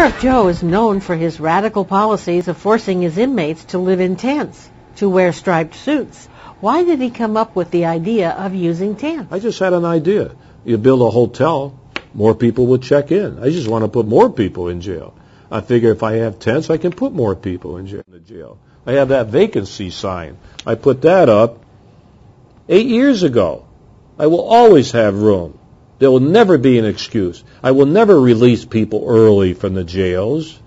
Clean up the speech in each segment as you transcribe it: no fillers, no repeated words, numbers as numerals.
Sheriff Joe is known for his radical policies of forcing his inmates to live in tents, to wear striped suits. Why did he come up with the idea of using tents? I just had an idea. You build a hotel, more people would check in. I just want to put more people in jail. I figure if I have tents, I can put more people in jail. I have that vacancy sign. I put that up 8 years ago. I will always have room. There will never be an excuse. I will never release people early from the jails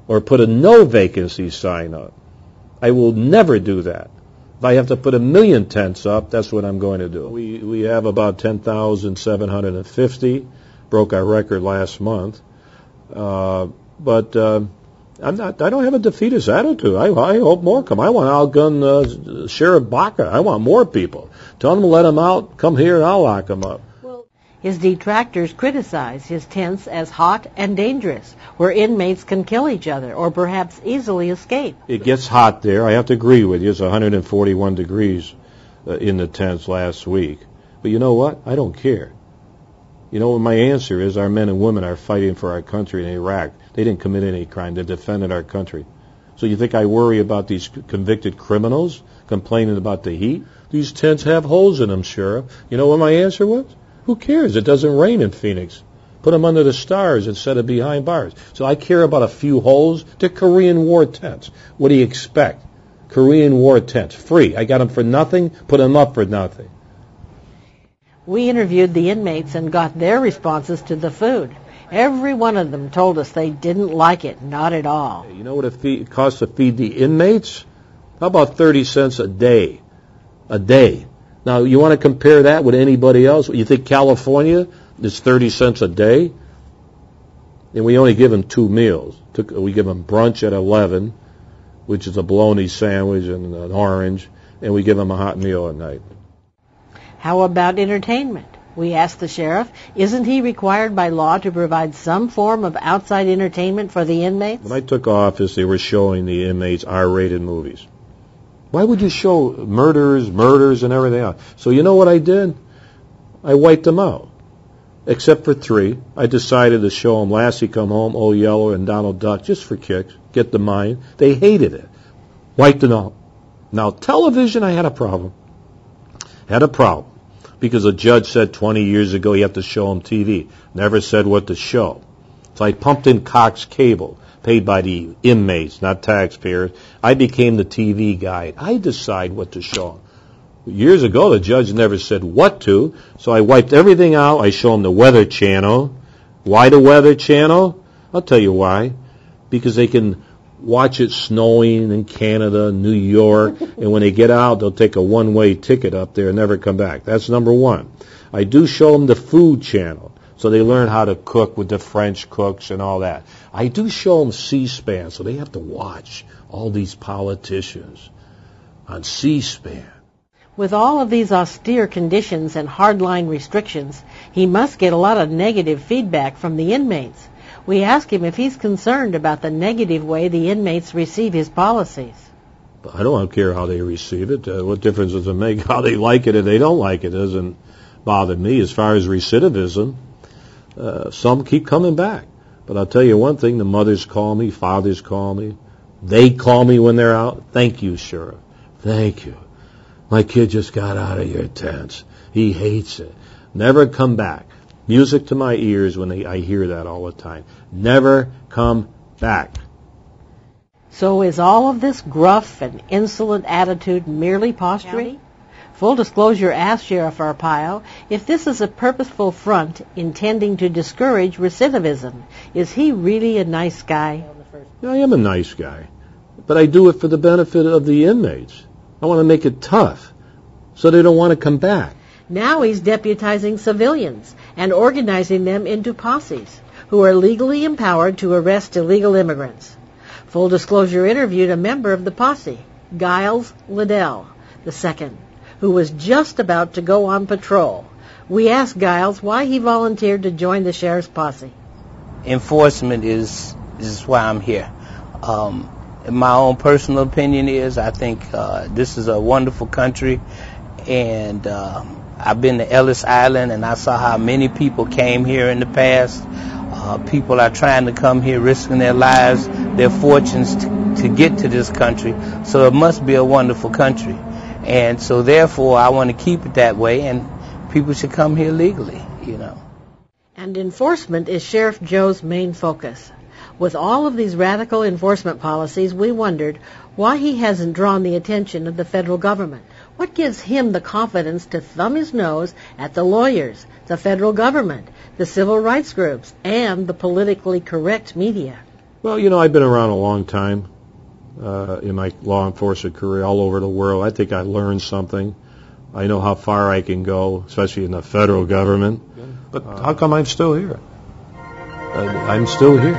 or put a no vacancy sign up. I will never do that. If I have to put 1 million tents up, that's what I'm going to do. We have about 10,750. Broke our record last month. I don't have a defeatist attitude. I hope more come. I want to outgun Sheriff Baca. I want more people. Tell them to let them out. Come here and I'll lock them up. His detractors criticize his tents as hot and dangerous, where inmates can kill each other or perhaps easily escape. It gets hot there. I have to agree with you. It's 141 degrees in the tents last week. But you know what? I don't care. You know what my answer is? Our men and women are fighting for our country in Iraq. They didn't commit any crime. They defended our country. So you think I worry about these convicted criminals complaining about the heat? These tents have holes in them, Sheriff. You know what my answer was? Who cares? It doesn't rain in Phoenix. Put them under the stars instead of behind bars. So I care about a few holes. They're Korean War tents. What do you expect? Korean War tents. Free. I got them for nothing. Put them up for nothing. We interviewed the inmates and got their responses to the food. Every one of them told us they didn't like it. Not at all. You know what it costs to feed the inmates? How about 30 cents a day? A day. Now, you want to compare that with anybody else? You think California is 30 cents a day? And we only give them 2 meals. We give them brunch at 11, which is a bologna sandwich and an orange, and we give them a hot meal at night. How about entertainment? We asked the sheriff, isn't he required by law to provide some form of outside entertainment for the inmates? When I took office, they were showing the inmates R-rated movies. Why would you show murders, and everything else? So you know what I did? I wiped them out. Except for 3. I decided to show them Lassie Come Home, Old Yeller, and Donald Duck, just for kicks, get the mind. They hated it. Wiped it out. Now, television, I had a problem. Because a judge said 20 years ago you have to show them TV. Never said what to show. So I pumped in Cox Cable, paid by the inmates, not taxpayers. I became the TV guy. I decide what to show them. Years ago, the judge never said what to, so I wiped everything out. I show them the Weather Channel. Why the Weather Channel? I'll tell you why. Because they can watch it snowing in Canada, New York, and when they get out, they'll take a one-way ticket up there and never come back. That's number 1. I do show them the Food Channel, so they learn how to cook with the French cooks and all that. I do show them C-SPAN, so they have to watch all these politicians on C-SPAN. With all of these austere conditions and hardline restrictions, he must get a lot of negative feedback from the inmates. We ask him if he's concerned about the negative way the inmates receive his policies. I don't care how they receive it. What difference does it make? How they like it or they don't like it doesn't bother me. As far as recidivism, some keep coming back. But I'll tell you one thing, the mothers call me, fathers call me. They call me when they're out. Thank you, Sheriff. Thank you. My kid just got out of your tents. He hates it. Never come back. Music to my ears when I hear that all the time. Never come back. So is all of this gruff and insolent attitude merely posturing? Full disclosure asked Sheriff Arpaio if this is a purposeful front intending to discourage recidivism. Is he really a nice guy? I am a nice guy, but I do it for the benefit of the inmates. I want to make it tough so they don't want to come back. Now he's deputizing civilians and organizing them into posses who are legally empowered to arrest illegal immigrants. Full disclosure interviewed a member of the posse, Giles Liddell II, who was just about to go on patrol. We asked Giles why he volunteered to join the sheriff's posse. Enforcement is why I'm here. My own personal opinion is I think this is a wonderful country, and I've been to Ellis Island and I saw how many people came here in the past. People are trying to come here, risking their lives, their fortunes to get to this country. So it must be a wonderful country. And so therefore, I want to keep it that way, and people should come here legally, you know. And enforcement is Sheriff Joe's main focus. With all of these radical enforcement policies, we wondered why he hasn't drawn the attention of the federal government. What gives him the confidence to thumb his nose at the lawyers, the federal government, the civil rights groups, and the politically correct media? Well, you know, I've been around a long time in my law enforcement career all over the world. I think I learned something. I know how far I can go, especially in the federal government. But how come I'm still here? I'm still here.